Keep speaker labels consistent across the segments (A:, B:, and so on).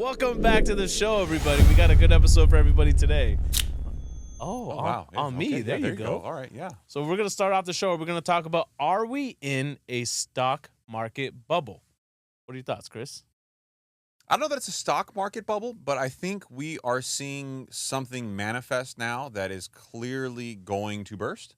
A: Welcome back to the show, everybody. We got a good episode for everybody today.
B: Wow. Yeah,
A: On me.
B: okay.
A: There,
B: Yeah,
A: you go.
B: All right, yeah.
A: So we're going to start off the show. We're going to talk about, are we in a stock market bubble? What are your thoughts, Chris?
B: I don't know that it's a stock market bubble, but I think we are seeing something manifest now that is clearly going to burst.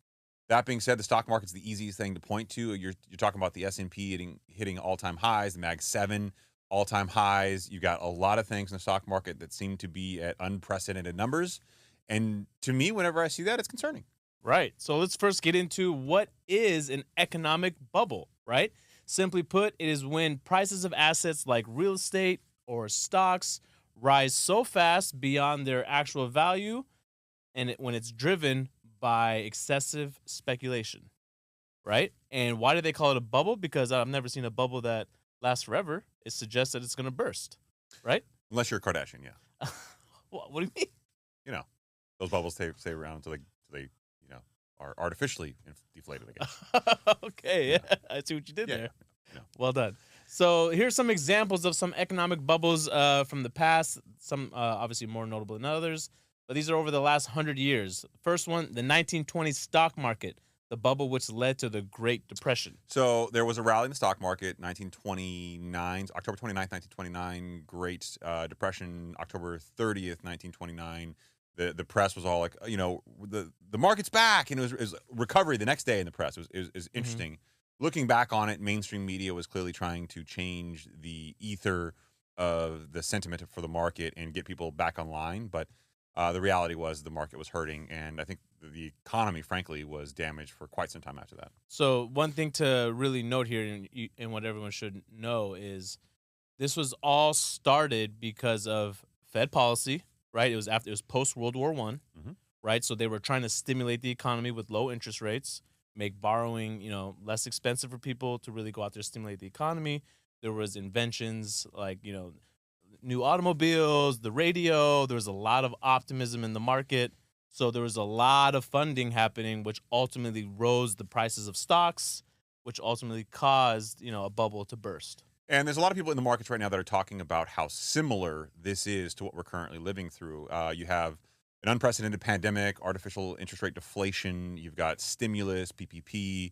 B: That being said, the stock market's the easiest thing to point to. You're talking about the S&P hitting all-time highs, the Mag 7 all-time highs. You got a lot of things in the stock market that seem to be at unprecedented numbers. And to me, whenever I see that, it's concerning.
A: Right. So let's first get into what is an economic bubble, right? Simply put, it is when prices of assets like real estate or stocks rise so fast beyond their actual value, and when it's driven by excessive speculation, right? And why do they call it a bubble? Because I've never seen a bubble that lasts forever. It suggests that it's going to burst, right?
B: Unless you're a Kardashian, yeah.
A: What do you mean?
B: You know, those bubbles stay around until they are artificially deflated, I guess.
A: Okay, yeah. I see what you did there.
B: Yeah.
A: Well done. So here's some examples of some economic bubbles from the past, some obviously more notable than others, but these are over the last 100 years. First one, the 1920 stock market, the bubble which led to the Great Depression.
B: So there was a rally in the stock market, October 29th, 1929, Great Depression, October 30th, 1929. The press was all like, the market's back, and it was recovery the next day in the press. It was interesting. Looking back on it, mainstream media was clearly trying to change the ether of the sentiment for the market and get people back online. But the reality was the market was hurting, and I think the economy, frankly, was damaged for quite some time after that.
A: So one thing to really note here, and what everyone should know, is this was all started because of Fed policy, right? It was post World War I, right? So they were trying to stimulate the economy with low interest rates, make borrowing, less expensive for people to really go out there and stimulate the economy. There was inventions like, new automobiles, the radio. There was a lot of optimism in the market. So there was a lot of funding happening, which ultimately rose the prices of stocks, which ultimately caused, a bubble to burst.
B: And there's a lot of people in the markets right now that are talking about how similar this is to what we're currently living through. You have an unprecedented pandemic, artificial interest rate deflation. You've got stimulus, PPP.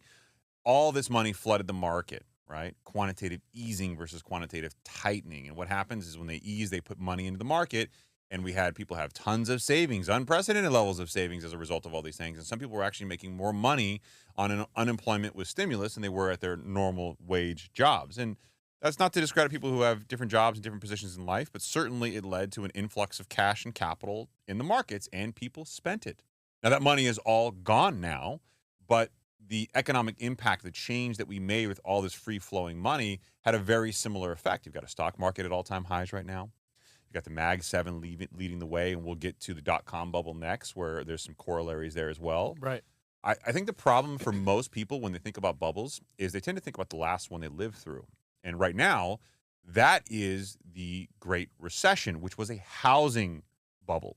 B: All this money flooded the market, right? Quantitative easing versus quantitative tightening. And what happens is when they ease, they put money into the market. And we had people have tons of savings, unprecedented levels of savings as a result of all these things. And some people were actually making more money on an unemployment with stimulus than they were at their normal wage jobs. And that's not to discredit people who have different jobs and different positions in life, but certainly it led to an influx of cash and capital in the markets, and people spent it. Now, that money is all gone now, but the economic impact, the change that we made with all this free-flowing money had a very similar effect. You've got a stock market at all-time highs right now. You've got the Mag 7 leading the way, and we'll get to the dot-com bubble next, where there's some corollaries there as well.
A: Right.
B: I think the problem for most people when they think about bubbles is they tend to think about the last one they lived through. And right now, that is the Great Recession, which was a housing bubble.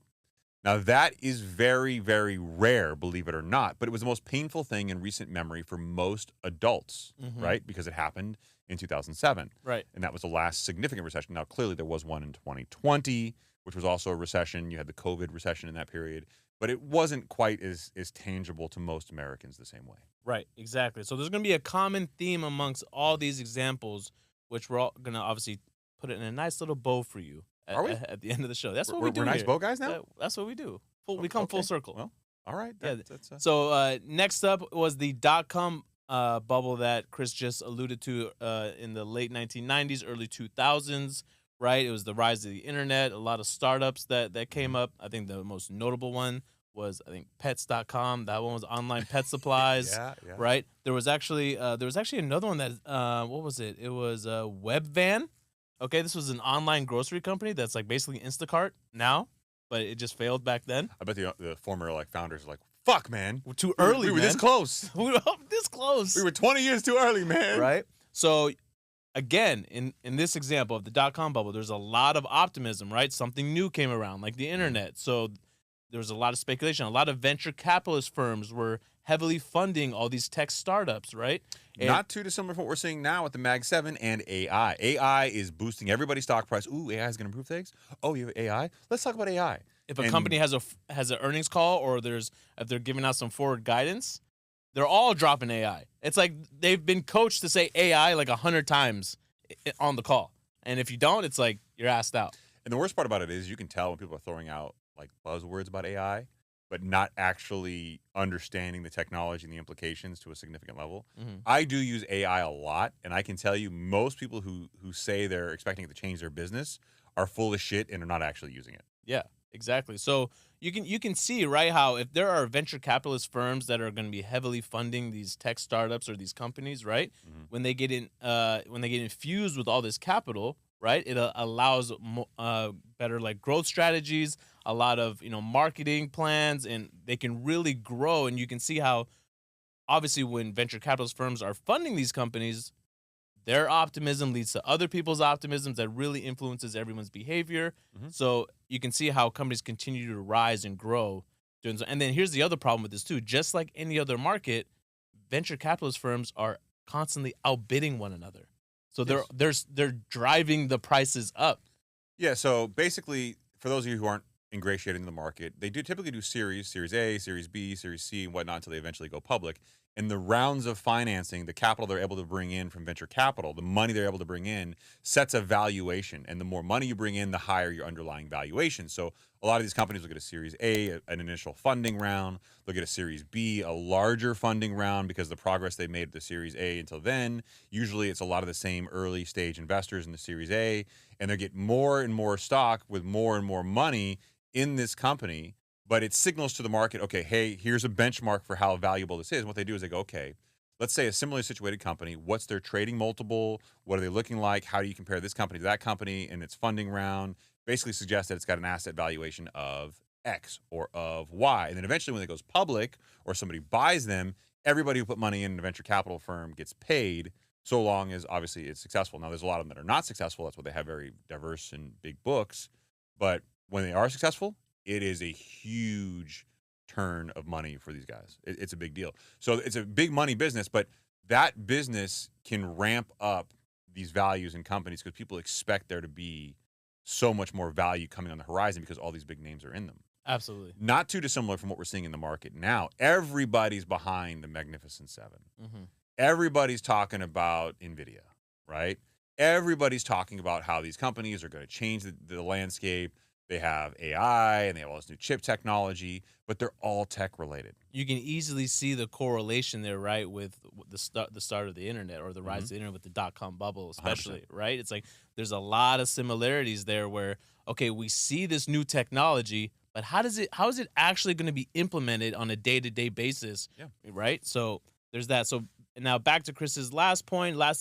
B: Now, that is very, very rare, believe it or not, but it was the most painful thing in recent memory for most adults, right? Because it happened in 2007.
A: Right.
B: And that was the last significant recession. Now, clearly, there was one in 2020, which was also a recession. You had the COVID recession in that period, but it wasn't quite as tangible to most Americans the same way.
A: Right, exactly. So there's going to be a common theme amongst all these examples, which we're all going to obviously put it in a nice little bow for you at the end of the show. That's what we do.
B: We're nice
A: here.
B: bow guys now?
A: That's what we do. We come full circle.
B: Well, all right.
A: So next up was the dot-com bubble that Chris just alluded to in the late 1990s, early 2000s, right? It was the rise of the internet, a lot of startups that came up. I think the most notable one was, pets.com. That one was online pet supplies,
B: yeah.
A: right? There was actually another one that, what was it? It was Webvan. Okay, this was an online grocery company that's like basically Instacart now, but it just failed back then.
B: I bet the former founders are like, fuck, man.
A: We're too early,
B: We were
A: man.
B: this close.
A: We were this close.
B: We were 20 years too early, man.
A: Right? So, again, in this example of the dot-com bubble, there's a lot of optimism, right? Something new came around, like the internet. So there was a lot of speculation. A lot of venture capitalist firms were heavily funding all these tech startups, right? And
B: Not too dissimilar from what we're seeing now with the Mag 7 and AI. AI is boosting everybody's stock price. Ooh, AI is going to improve things. Oh, you have AI? Let's talk about AI.
A: if a company has an earnings call, or if they're giving out some forward guidance, they're all dropping AI. It's like they've been coached to say AI like 100 times on the call. And if you don't, it's like you're asked out.
B: And the worst part about it is you can tell when people are throwing out like buzzwords about AI, but not actually understanding the technology and the implications to a significant level.
A: Mm-hmm.
B: I do use AI a lot, and I can tell you most people who say they're expecting it to change their business are full of shit and are not actually using it.
A: Yeah, exactly. So you can see, right, how if there are venture capitalist firms that are going to be heavily funding these tech startups or these companies, right,
B: Mm-hmm.
A: when they get infused with all this capital, right, it allows better like growth strategies, a lot of marketing plans, and they can really grow. And you can see how obviously when venture capitalist firms are funding these companies, their optimism leads to other people's optimisms that really influences everyone's behavior.
B: Mm-hmm.
A: So you can see how companies continue to rise and grow. And then here's the other problem with this too. Just like any other market, venture capitalist firms are constantly outbidding one another. So they're driving the prices up.
B: Yeah, so basically, for those of you who aren't ingratiated in the market, they typically do Series A, Series B, Series C, and whatnot until they eventually go public. And the rounds of financing, the capital they're able to bring in from venture capital, the money they're able to bring in, sets a valuation. And the more money you bring in, the higher your underlying valuation. So a lot of these companies will get a Series A, an initial funding round. They'll get a Series B, a larger funding round because the progress they made at the Series A until then. Usually it's a lot of the same early stage investors in the Series A. And they get more and more stock with more and more money in this company, but it signals to the market, okay, hey, here's a benchmark for how valuable this is. And what they do is they go, okay, let's say a similarly situated company, what's their trading multiple? What are they looking like? How do you compare this company to that company in its funding round? Basically suggests that it's got an asset valuation of X or of Y. And then eventually when it goes public or somebody buys them, everybody who put money in a venture capital firm gets paid, so long as obviously it's successful. Now, there's a lot of them that are not successful. That's why they have very diverse and big books. But when they are successful, it is a huge turn of money for these guys. It's a big deal. So it's a big money business, but that business can ramp up these values in companies because people expect there to be so much more value coming on the horizon because all these big names are in them.
A: Absolutely.
B: Not too dissimilar from what we're seeing in the market now. Everybody's behind the Magnificent Seven.
A: Mm-hmm.
B: Everybody's talking about NVIDIA, right? Everybody's talking about how these companies are going to change the landscape. They have AI and they have all this new chip technology, but they're all tech related.
A: You can easily see the correlation there, right, with the start of the internet, or the rise of the internet with the .com bubble, especially,
B: 100%.
A: right? It's like there's a lot of similarities there where, okay, we see this new technology, but how is it actually going to be implemented on a day-to-day basis, right? So there's that. So now back to Chris's last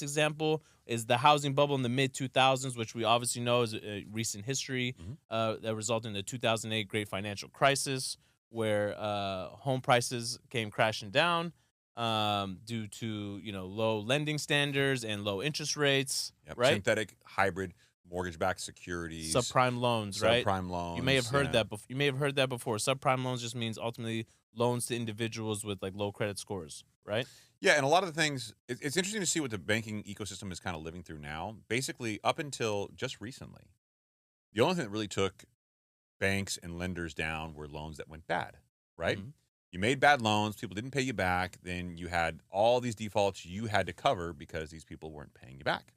A: example is the housing bubble in the mid-2000s, which we obviously know is a recent history that resulted in the 2008 Great Financial Crisis, where home prices came crashing down due to low lending standards and low interest rates, right?
B: Synthetic hybrid mortgage-backed securities,
A: subprime loans, right?
B: Subprime loans.
A: You may have heard that. You may have heard that before. Subprime loans just means ultimately loans to individuals with like low credit scores, right?
B: Yeah, and a lot of the things, it's interesting to see what the banking ecosystem is kind of living through now. Basically, up until just recently, the only thing that really took banks and lenders down were loans that went bad, right?
A: Mm-hmm.
B: You made bad loans, people didn't pay you back, then you had all these defaults you had to cover because these people weren't paying you back.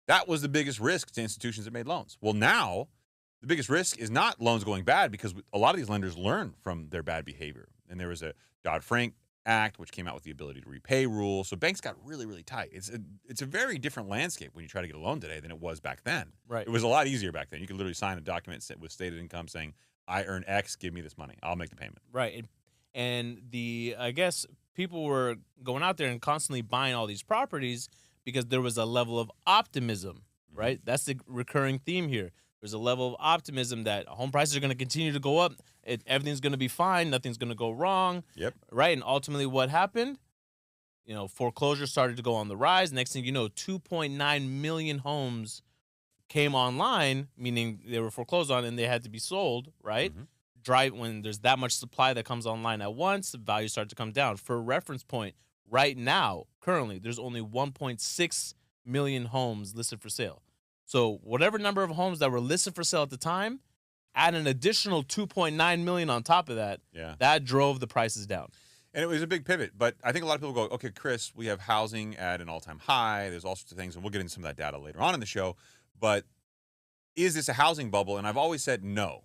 B: That was the biggest risk to institutions that made loans. Well, now, the biggest risk is not loans going bad because a lot of these lenders learn from their bad behavior. And there was a Dodd-Frank Act, which came out with the ability to repay rule. So banks got really, really tight. It's a very different landscape when you try to get a loan today than it was back then.
A: Right.
B: It was a lot easier back then. You could literally sign a document with stated income saying, I earn X, give me this money. I'll make the payment.
A: Right. And I guess people were going out there and constantly buying all these properties because there was a level of optimism, right? That's the recurring theme here. There's a level of optimism that home prices are going to continue to go up. Everything's going to be fine. Nothing's going to go wrong.
B: Yep.
A: Right. And ultimately what happened? Foreclosure started to go on the rise. Next thing you know, 2.9 million homes came online, meaning they were foreclosed on and they had to be sold, right? when there's that much supply that comes online at once, the values start to come down. For a reference point, right now, currently, there's only 1.6 million homes listed for sale. So whatever number of homes that were listed for sale at the time, add an additional 2.9 million on top of that.
B: Yeah.
A: That drove the prices down.
B: And it was a big pivot. But I think a lot of people go, okay, Chris, we have housing at an all-time high. There's all sorts of things, and we'll get into some of that data later on in the show. But is this a housing bubble? And I've always said no.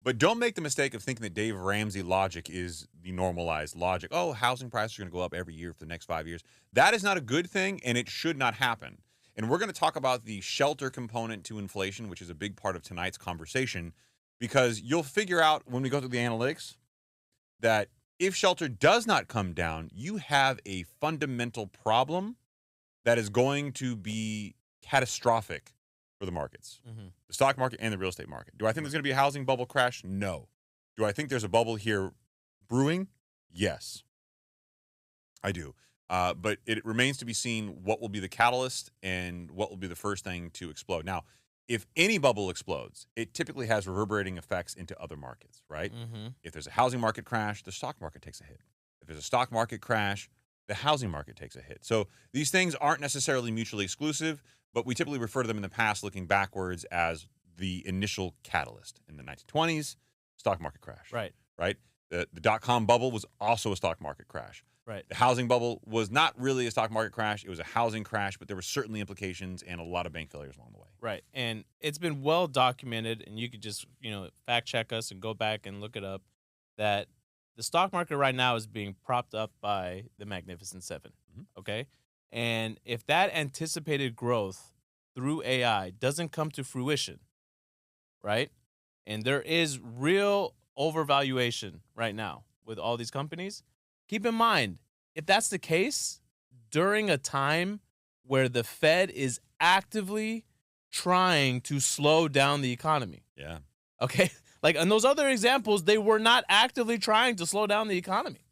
B: But don't make the mistake of thinking that Dave Ramsey logic is the normalized logic. Oh, housing prices are going to go up every year for the next 5 years. That is not a good thing, and it should not happen. And we're going to talk about the shelter component to inflation, which is a big part of tonight's conversation, because you'll figure out when we go through the analytics that if shelter does not come down, you have a fundamental problem that is going to be catastrophic for the markets, the stock market and the real estate market. Do I think there's going to be a housing bubble crash? No. Do I think there's a bubble here brewing? Yes, I do. But it remains to be seen what will be the catalyst and what will be the first thing to explode. Now, if any bubble explodes, it typically has reverberating effects into other markets, right? If there's a housing market crash, the stock market takes a hit. If there's a stock market crash, the housing market takes a hit. So these things aren't necessarily mutually exclusive, but we typically refer to them in the past looking backwards as the initial catalyst. In the 1920s, stock market crash. Right? The dot-com bubble was also a stock market crash.
A: Right.
B: The housing bubble was not really a stock market crash. It was a housing crash, but there were certainly implications and a lot of bank failures along the way.
A: Right. And it's been well documented, and you could just, fact check us and go back and look it up, that the stock market right now is being propped up by the Magnificent Seven. Okay? And if that anticipated growth through AI doesn't come to fruition, right? And there is real overvaluation right now with all these companies. Keep in mind, if that's the case, during a time where the Fed is actively trying to slow down the economy.
B: Yeah.
A: Okay? Like in those other examples, they were not actively trying to slow down the economy,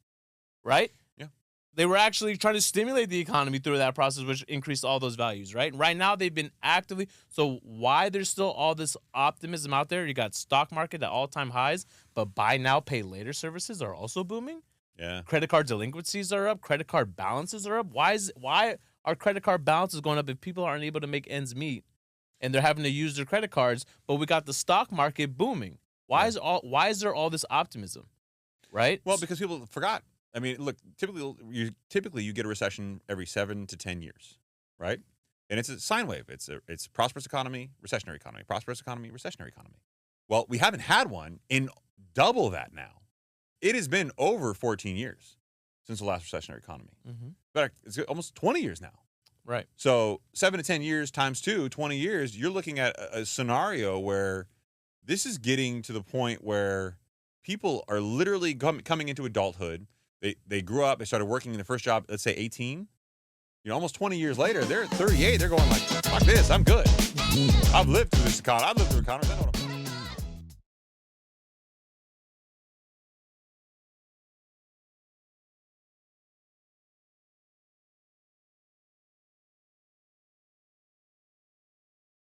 A: right?
B: Yeah.
A: They were actually trying to stimulate the economy through that process, which increased all those values, right? Right now, they've been actively. So why there's still all this optimism out there? You got stock market at all-time highs, but buy now, pay later services are also booming.
B: Yeah.
A: Credit card delinquencies are up. Credit card balances are up. Why are credit card balances going up if people aren't able to make ends meet and they're having to use their credit cards? But we got the stock market booming. Why is there all this optimism, right?
B: Well, because people forgot. I mean, look, typically you get a recession every 7 to 10 years, right? And it's a sine wave. It's prosperous economy, recessionary economy, prosperous economy, recessionary economy. Well, we haven't had one in double that now. It has been over 14 years since the last recessionary economy. But it's almost 20 years now.
A: Right.
B: So 7 to 10 years times 2, 20 years, you're looking at a scenario where this is getting to the point where people are literally coming into adulthood. They grew up, they started working in their first job, let's say 18. Almost 20 years later, they're 38. They're going like, fuck this, I'm good. I've lived through this economy. I've lived through economies. I know what